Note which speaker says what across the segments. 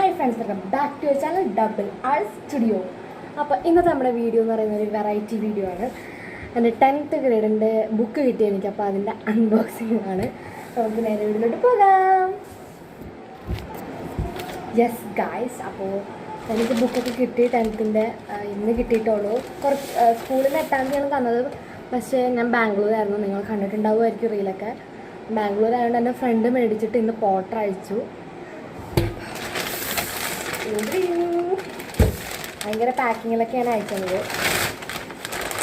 Speaker 1: Hi friends, welcome back to your channel double R studio. അപ്പോൾ ഇന്നത്തെ നമ്മുടെ video എന്ന് പറയുന്നത് ഒരു വെറൈറ്റി വീഡിയോ ആണ്. എൻ്റെ 10th ഗ്രേഡിൻ്റെ ബുക്ക് കിട്ടി എനിക്ക്. അപ്പോൾ അതിൻ്റെ അൺബോക്സിംഗ് ആണ്. നമുക്ക് നേരെ വീഡിയോയിലോട്ട് പോകാം. യെസ് ഗായ്സ്, അപ്പോൾ എനിക്ക് ബുക്കൊക്കെ കിട്ടി 10th ഇന്ന് കിട്ടിയിട്ടുള്ളൂ. കുറച്ച് സ്കൂളിൽ നിന്ന് 8ാം തീയതിയാണ് തന്നത്. പക്ഷേ ഞാൻ ബാംഗ്ലൂരായിരുന്നു. നിങ്ങൾ കണ്ടിട്ടുണ്ടാവുമായിരിക്കും റീലൊക്കെ. ബാംഗ്ലൂർ ആയതുകൊണ്ട് എൻ്റെ ഫ്രണ്ട് മേടിച്ചിട്ട് ഇന്ന് പോട്ടർ അയച്ചു. ഭയങ്കര പാക്കിങ്ങിലൊക്കെയാണ് അയക്കുന്നത്.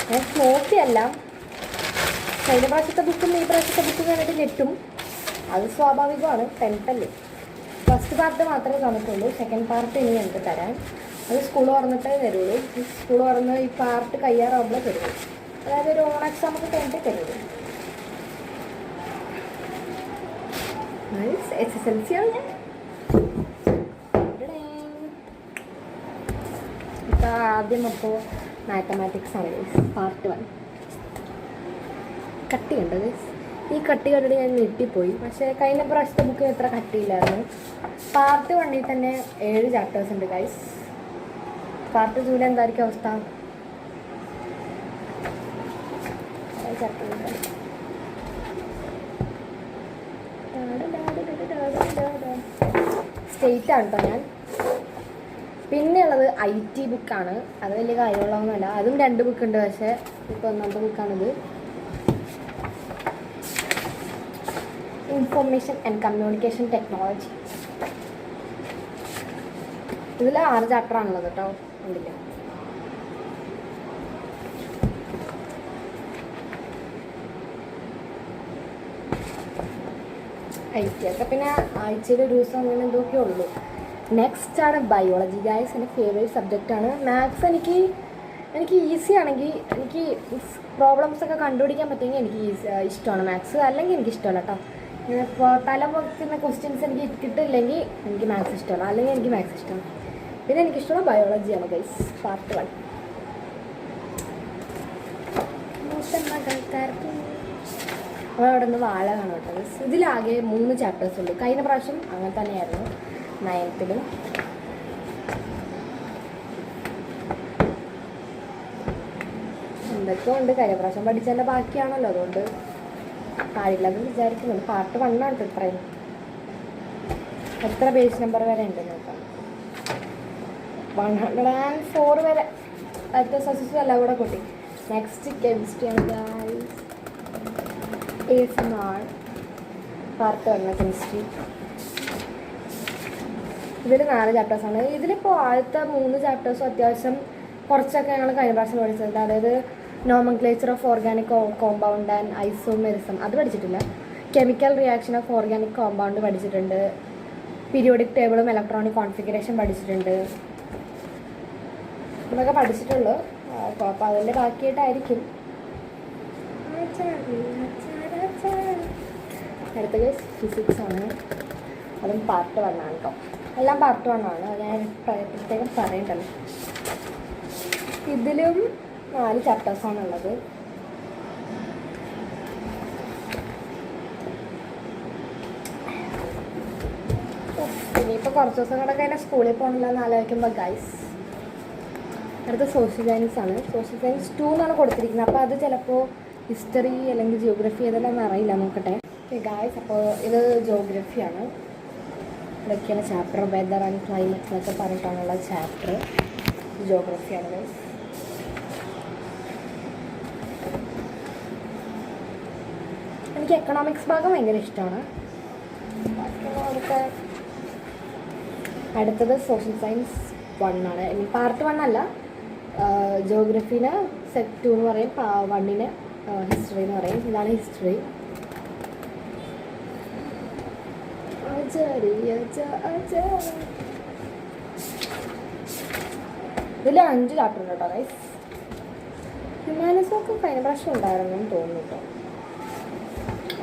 Speaker 1: ഞാൻ നോക്കിയല്ല. കഴിഞ്ഞ പ്രാവശ്യത്തെ ബുക്കും ഈ പ്രാവശ്യത്തെ ബുക്കും കണ്ടിട്ട് ഞെട്ടും. അത് സ്വാഭാവികമാണ്, 10th അല്ലേ. ഫസ്റ്റ് പാർട്ട് മാത്രമേ തന്നിട്ടുള്ളൂ. സെക്കൻഡ് പാർട്ട് ഇനി ഞങ്ങൾക്ക് തരാൻ. അത് സ്കൂൾ തുറന്നിട്ടേ തരുള്ളൂ. സ്കൂൾ തുറന്ന് ഈ പാർട്ട് കയ്യാറാവുമ്പോഴേ തരുള്ളൂ. അതായത് ഒരു ഓൺ എക്സാം ഒക്കെ കഴിഞ്ഞിട്ടേ തരുള്ളൂ. SSLC ആണ് ഞാൻ. ആദ്യം അപ്പോൾ മാത്തമാറ്റിക്സ് ആണ് പാർട്ട് 1. കട്ടിയുണ്ട് ഗൈസ്. ഈ കട്ടി കണ്ടിട്ട് ഞാൻ ഞെട്ടിപ്പോയി. പക്ഷേ കഴിഞ്ഞ പ്രാവശ്യത്തെ ബുക്കിന് എത്ര കട്ടിയില്ലായിരുന്നു. പാർട്ട് 1 തന്നെ 7 ചാപ്റ്റേഴ്സ് ഉണ്ട് ഗൈസ്. പാർട്ട് 2 എന്തായിരിക്കും അവസ്ഥ? സ്റ്റേറ്റ് ആണ് കേട്ടോ ഞാൻ. പിന്നെയുള്ളത് IT ബുക്കാണ്. അത് വലിയ കാര്യമുള്ളതൊന്നുമല്ല. അതും 2 ബുക്കുണ്ട്. പക്ഷേ ഇപ്പോൾ ഒന്നാമത്തെ ബുക്കാണിത്. Information and communication technology. ഇതിൽ 6 ചാപ്റ്ററാണുള്ളത് കേട്ടോ. ഉണ്ടില്ല. IT ഒക്കെ പിന്നെ ആഴ്ചയിൽ ഒരു ദിവസം അങ്ങനെ എന്തൊക്കെയേ ഉള്ളൂ. നെക്സ്റ്റ് ആണ് ബയോളജി ഗൈസ്. എൻ്റെ ഫേവറേറ്റ് സബ്ജക്റ്റാണ്. മാത്സ് എനിക്ക് ഈസി ആണെങ്കിൽ, എനിക്ക് പ്രോബ്ലംസ് ഒക്കെ കണ്ടുപിടിക്കാൻ പറ്റുമെങ്കിൽ എനിക്ക് ഇഷ്ടമാണ് മാത്സ്. അല്ലെങ്കിൽ എനിക്ക് ഇഷ്ടമല്ല കേട്ടോ. ഇപ്പോൾ തല പൊക്കുന്ന ക്വസ്റ്റ്യൻസ് എനിക്ക് കിട്ടില്ലെങ്കിൽ എനിക്ക് മാത്സ് ഇഷ്ടമല്ല. അല്ലെങ്കിൽ എനിക്ക് മാത്സ് ഇഷ്ടമാണ്. പിന്നെ എനിക്കിഷ്ടമുള്ള ബയോളജിയാണ് ഗൈസ്. പാർട്ട് 1. അവിടെ നിന്ന് വാഴ കാണും കേട്ടോ ഗൈസ്. ഇതിലാകെ 3 ചാപ്റ്റേഴ്സ് ഉള്ളൂ. കഴിഞ്ഞ പ്രാവശ്യം അങ്ങനെ തന്നെയായിരുന്നു 9th. എന്തൊക്കെയോ ഉണ്ട്. കഴിഞ്ഞ പ്രാവശ്യം പഠിച്ചതിൻ്റെ ബാക്കിയാണല്ലോ. അതുകൊണ്ട് കാര്യമില്ലെന്ന് വിചാരിക്കുന്നുണ്ട്. പാർട്ട് 1 ആണ് ഇത്രയും. എത്ര പേജ് നമ്പർ വരെ ഉണ്ട് നോക്കാം. 104 വരെ. ഏറ്റവും സക്സസ്ഫുൾ എല്ലാം കൂടെ കൂട്ടി. നെക്സ്റ്റ് കെമിസ്ട്രി ആണ് ഗൈസ്. ASMR part 1 chemistry. ഇതിൽ 4 ചാപ്റ്റേഴ്സാണ്. ഇതിലിപ്പോൾ ആദ്യത്തെ 3 ചാപ്റ്റേഴ്സും അത്യാവശ്യം കുറച്ചൊക്കെ ഞങ്ങൾ കഴിഞ്ഞ പ്രാവശ്യം പഠിച്ചിട്ടുണ്ട്. അതായത് nomenclature of organic compound and isomerism അത് പഠിച്ചിട്ടില്ല. Chemical reaction of organic compound പഠിച്ചിട്ടുണ്ട്. പീരിയോഡിക് ടേബിളും ഇലക്ട്രോണിക് കോൺഫിഗറേഷൻ പഠിച്ചിട്ടുണ്ട്. ഇതൊക്കെ പഠിച്ചിട്ടുള്ളൂ. അപ്പോൾ അതിൻ്റെ ബാക്കിയായിട്ടായിരിക്കും. അടുത്തത് ഫിസിക്സ് ആണ്. അതും പാർട്ട് 1 ആണ് കേട്ടോ. എല്ലാം പാർട്ട് 1 ആണ്. ഞാൻ പ്രത്യേകം പറയണ്ടല്ലോ. ഇതിലും 4 ചാപ്റ്റേഴ്സാണുള്ളത്. ഇനിയിപ്പോൾ കുറച്ച് ദിവസം കൂടെ കഴിഞ്ഞാൽ സ്കൂളിൽ പോകണില്ല എന്ന് ആലോചിക്കുമ്പോൾ ഗൈസ്. അടുത്ത സോഷ്യൽ സയൻസ് ആണ്. സോഷ്യൽ സയൻസ് 2 എന്നാണ് കൊടുത്തിരിക്കുന്നത്. അപ്പോൾ അത് ചിലപ്പോൾ ഹിസ്റ്ററി അല്ലെങ്കിൽ ജിയോഗ്രഫി ഏതെല്ലാം അറിയില്ല. നോക്കട്ടെ ഗൈസ്. അപ്പോൾ ഇത് ജോഗ്രഫിയാണ്. ഇതൊക്കെയാണ് ചാപ്റ്റർ. വെദർ ആൻഡ് ക്ലൈമറ്റ് എന്നൊക്കെ പറഞ്ഞിട്ടാണുള്ള ചാപ്റ്റർ. ജോഗ്രഫിയാണ് ഗൈസ്. എനിക്ക് എക്കണോമിക്സ് ഭാഗം ഭയങ്കര ഇഷ്ടമാണ്. അടുത്തത് സോഷ്യൽ സയൻസ് 1 ആണ്. പാർട്ട് 1 അല്ല. ജോഗ്രഫീനെ സെറ്റ് 2 എന്ന് പറയും. 1 ഹിസ്റ്ററി എന്ന് പറയും. ഇതാണ് ഹിസ്റ്ററി. ഇതിൽ 5 ചാപ്റ്റർ ഉണ്ട് കേട്ടോ ഗൈസ്. ഹ്യൂമാനിസമൊക്കെ കഴിഞ്ഞ പ്രാവശ്യം ഉണ്ടായിരുന്നു എന്ന് തോന്നുന്നു കേട്ടോ.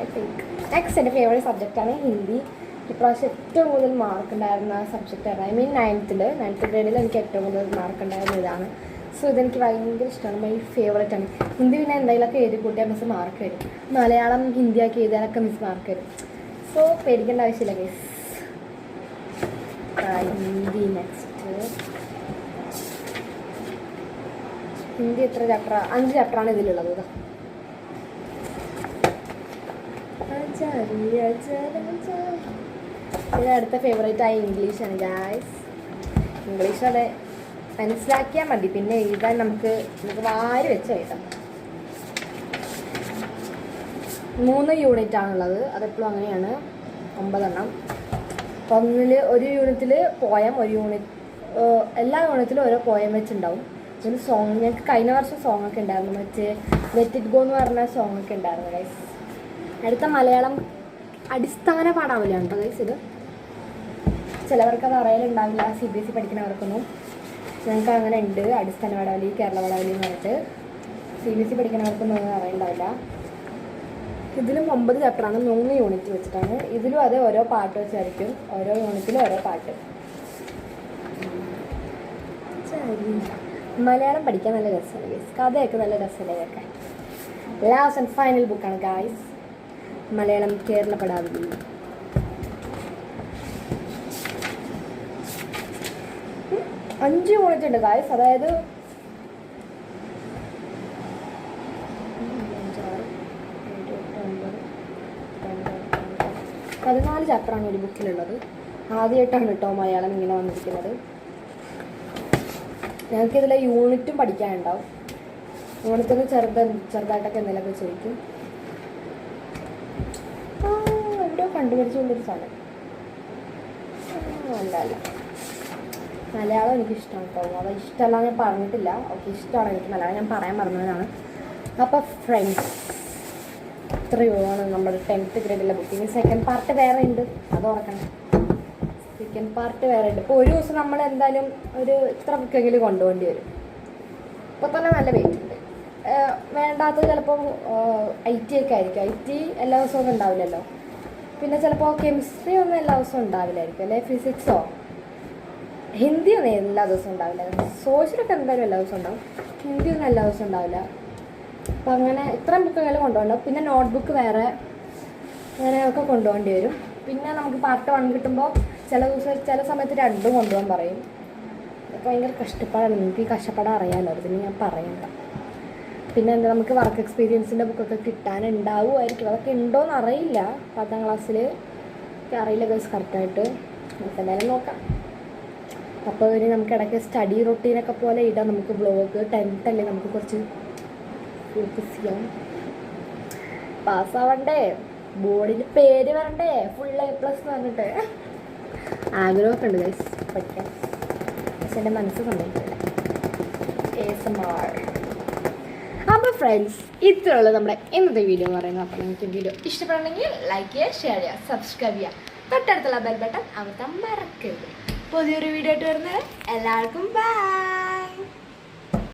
Speaker 1: I think. നെക്സ്റ്റ് എൻ്റെ ഫേവറേറ്റ് സബ്ജക്റ്റാണ് ഹിന്ദി. ഇപ്രാവശ്യം ഏറ്റവും കൂടുതൽ മാർക്ക് ഉണ്ടായിരുന്ന സബ്ജക്റ്റാണ്. ഐ മീൻ 9th ഗ്രേഡിൽ എനിക്ക് ഏറ്റവും കൂടുതൽ മാർക്ക് ഉണ്ടായിരുന്ന ഇതാണ്. സോ ഇതെനിക്ക് ഭയങ്കര ഇഷ്ടമാണ്. മൈ ഫേവറേറ്റ് ആണ്. ഹിന്ദി പിന്നെ എന്തെങ്കിലുമൊക്കെ എഴുതി കൂട്ടിയാൽ മിസ് മാർക്ക് വരും. മലയാളം ഹിന്ദിയാക്കി എഴുതാനൊക്കെ മിസ് മാർക്ക് വരും. സോ പേടിക്കേണ്ട ആവശ്യമില്ല ഗൈസ്. ഹിന്ദി നെക്സ്റ്റ്. ഹിന്ദി എത്ര ചാപ്റ്റർ? 5 ചാപ്റ്ററാണ് ഇതിലുള്ളത്. പിന്നെ അടുത്ത ഫേവറേറ്റ് ആയ ഇംഗ്ലീഷാണ് ഗായ്സ്. ഇംഗ്ലീഷ് അതെ മനസ്സിലാക്കിയാൽ മതി, പിന്നെ എഴുതാൻ നമുക്ക് വാരി വെച്ച് എഴുതാം. 3 യൂണിറ്റ് ആണുള്ളത്, അതെപ്പോഴും അങ്ങനെയാണ്, 9 എണ്ണം. അപ്പം ഒരു യൂണിറ്റിൽ പോയം, ഒരു യൂണിറ്റ് എല്ലാ യൂണിറ്റിലും ഓരോ പോയം വെച്ചുണ്ടാവും. പിന്നെ സോങ്, ഞങ്ങൾക്ക് കഴിഞ്ഞ വർഷം സോങ്ങൊക്കെ ഉണ്ടായിരുന്നു, മറ്റേ ലെറ്റ് ഇറ്റ് ഗോ എന്ന് പറഞ്ഞ സോങ്ങൊക്കെ ഉണ്ടായിരുന്നു ഗൈസ്. അടുത്ത മലയാളം അടിസ്ഥാന പാഠാവലിയാണ് കേട്ടോ ഗൈസ് ഇത്. ചിലവർക്ക് അത് അറിയലുണ്ടാവില്ല, CBSE പഠിക്കുന്നവർക്കൊന്നും. ഞങ്ങൾക്ക് അങ്ങനെ ഉണ്ട് അടിസ്ഥാന പാഠാവലി, കേരള പാഠാവലി എന്ന് പറഞ്ഞിട്ട്. CBSE പഠിക്കുന്നവർക്കൊന്നും അത് അറിയണ്ടാവില്ല. ഇതിലും 9 ചാപ്റ്ററാണ്, 3 യൂണിറ്റ് വെച്ചിട്ടാണ്. ഇതിലും അത് ഓരോ പാട്ട് വെച്ചായിരിക്കും, ഓരോ യൂണിറ്റിലും ഓരോ പാട്ട്. മലയാളം പഠിക്കാൻ നല്ല രസമാണ് ഗൈസ്, കഥയൊക്കെ നല്ല രസമല്ലേ കേൾക്കാൻ. ലാസ്റ്റ് ആൻഡ് ഫൈനൽ ബുക്കാണ് ഗൈസ് മലയാളം കേരള പാഠാവലി. അഞ്ച് യൂണിറ്റ് ഉണ്ട് ഗൈസ്, അതായത് 14 ചാപ്റ്ററാണ് ഒരു ബുക്കിലുള്ളത്. ആദ്യമായിട്ടാണ് കേട്ടോ മലയാളം ഇങ്ങനെ വന്നിരിക്കുന്നത്. ഞങ്ങൾക്കിതിൽ യൂണിറ്റും പഠിക്കാനുണ്ടാവും. യൂണിറ്റിന് ചെറുതായിട്ടൊക്കെ എന്തെങ്കിലുമൊക്കെ ചോദിക്കും. എവിടെയോ കണ്ടുപിടിച്ചുകൊണ്ടൊരു സാധനം അല്ല. മലയാളം എനിക്കിഷ്ടമാണ് കേട്ടോ. അത് ഇഷ്ടമല്ല ഞാൻ പറഞ്ഞിട്ടില്ല. ഓക്കെ, ഇഷ്ടമാണ് എനിക്ക് മലയാളം, ഞാൻ പറയാൻ പറഞ്ഞതാണ്. അപ്പോൾ ഫ്രണ്ട്സ്, ഇത്രയുമാണ് നമ്മുടെ 10th ഗ്രേഡിലെ ബുക്കിംഗ്. സെക്കൻഡ് പാർട്ട് വേറെ ഉണ്ട്, അത് ഓർക്കണം. സെക്കൻഡ് പാർട്ട് വേറെ ഉണ്ട്. ഇപ്പോൾ ഒരു ദിവസം നമ്മൾ എന്തായാലും ഒരു ഇത്ര ബുക്കെങ്കിലും കൊണ്ടുപോകേണ്ടി വരും. ഇപ്പോൾ തന്നെ നല്ല വെയിറ്റ് ഉണ്ട്. വേണ്ടാത്തത് ചിലപ്പോൾ IT ഒക്കെ ആയിരിക്കും. IT എല്ലാ ദിവസവും ഉണ്ടാവില്ലല്ലോ. പിന്നെ ചിലപ്പോൾ കെമിസ്ട്രി ഒന്നും എല്ലാ ദിവസവും ഉണ്ടാവില്ലായിരിക്കും, അല്ലെ ഫിസിക്സോ ഹിന്ദി ഒന്നും എല്ലാ ദിവസവും ഉണ്ടാവില്ല. സോഷ്യലൊക്കെ എന്തായാലും എല്ലാ ദിവസവും ഉണ്ടാവും, ഹിന്ദി ഒന്നും എല്ലാ ദിവസവും ഉണ്ടാവില്ല. അപ്പം അങ്ങനെ ഇത്രയും ബുക്കെങ്കിലും കൊണ്ടുപോകണ്ടാവും. പിന്നെ നോട്ട്ബുക്ക് വേറെ ഒക്കെ കൊണ്ടുപോകേണ്ടി വരും. പിന്നെ നമുക്ക് പാർട്ട് 1 കിട്ടുമ്പോൾ ചില സമയത്ത് 2 കൊണ്ടുപോകാൻ പറയും. അതൊക്കെ ഭയങ്കര കഷ്ടപ്പാടാണ്. നിങ്ങൾക്ക് ഈ കഷ്ടപ്പാട് അറിയാമല്ലോ, അത് പിന്നെ ഞാൻ പറയണ്ട. പിന്നെ എന്താ, നമുക്ക് വർക്ക് എക്സ്പീരിയൻസിൻ്റെ ബുക്കൊക്കെ കിട്ടാനുണ്ടാവുമായിരിക്കും. അതൊക്കെ ഉണ്ടോയെന്ന് അറിയില്ല. 10ാം ക്ലാസ്സിൽ ഒക്കെ അറിയില്ല ഗൈസ് കറക്റ്റായിട്ട്. നമുക്ക് എന്തായാലും നോക്കാം. അപ്പോൾ ഇനി നമുക്ക് ഇടയ്ക്ക് സ്റ്റഡി റൊട്ടീനൊക്കെ പോലെ ഇടാം. നമുക്ക് ബ്ലോഗ് 10th അല്ലേ, നമുക്ക് കുറച്ച് ഫോക്കസ് ചെയ്യാം. പാസ്സാവണ്ടേ, ബോർഡിൽ പേര് വരണ്ടേ, ഫുൾ A+ എന്ന് പറഞ്ഞിട്ട്. ആഗ്രഹമൊക്കെ ഉണ്ട് ഗൈസ് പഠിക്കാൻ, പക്ഷെ എൻ്റെ മനസ്സ് സമ്മതിക്കില്ല. ASMR. അപ്പോൾ ഫ്രണ്ട്സ്, ഇത്രയുള്ള നമ്മുടെ ഇന്നത്തെ വീഡിയോ എന്ന് പറയുന്നത്. അപ്പോൾ നിങ്ങൾക്ക് വീഡിയോ ഇഷ്ടപ്പെടണമെങ്കിൽ ലൈക്ക് ചെയ്യുക, ഷെയർ ചെയ്യുക, സബ്സ്ക്രൈബ് ചെയ്യുക, തൊട്ടടുത്തുള്ള ബെൽ ബട്ടൺ അമർത്താൻ മറക്കരുത്. പുതിയൊരു വീഡിയോ ആയിട്ട് വരുന്നത് എല്ലാവർക്കും ബൈ.